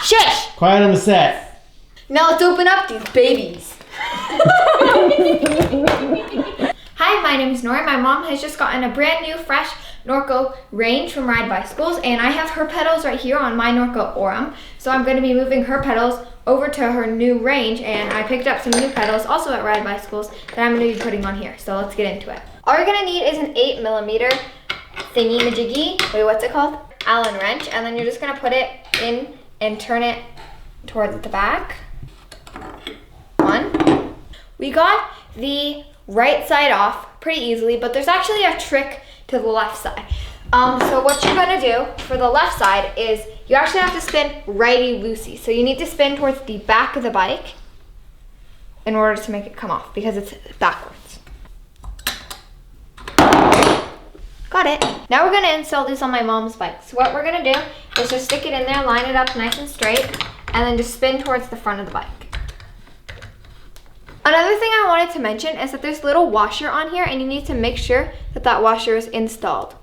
Shush! Quiet on the set. Now let's open up these babies. Hi, my name is Nory. My mom has just gotten a brand new, fresh Norco Range from Ride Bicycles, and I have her pedals right here on my Norco Aurum. So I'm going to be moving her pedals over to her new range, and I picked up some new pedals also at Ride Bicycles that I'm going to be putting on here. So let's get into it. All you're going to need is an 8mm thingy-majiggy, wait, what's it called? Allen wrench, and then you're just going to put it in and turn it towards the back. One. We got the right side off pretty easily, but there's actually a trick to the left side. So what you're gonna do for the left side is you actually have to spin righty-loosey. So you need to spin towards the back of the bike in order to make it come off because it's backwards. Got it. Now we're gonna install this on my mom's bike. So what we're gonna do is just stick it in there, line it up nice and straight, and then just spin towards the front of the bike. Another thing I wanted to mention is that there's a little washer on here, and you need to make sure that that washer is installed.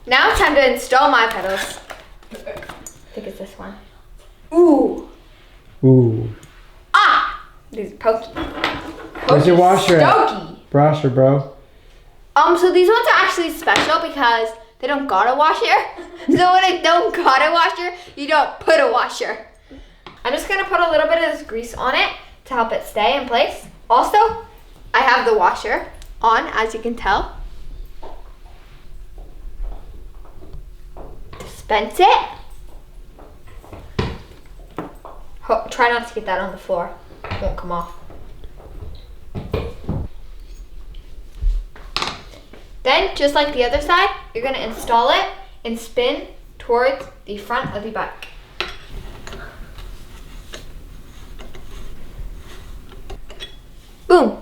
Now it's time to install my pedals. I think it's this one. Ooh. Ooh. Ah! These are pokey. Where's your washer at? Stokey. Washer, bro. So these ones are actually special because they don't got a washer. So when I don't got a washer, you don't put a washer. I'm just gonna put a little bit of this grease on it to help it stay in place. Also, I have the washer on, as you can tell. Dispense it. Try not to get that on the floor. It won't come off. Then, just like the other side, you're going to install it and spin towards the front of the bike. Boom.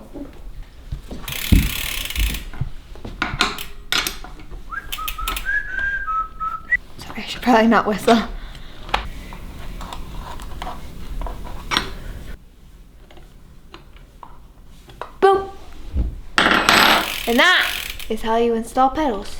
Sorry, I should probably not whistle. Boom. And that is how you install pedals.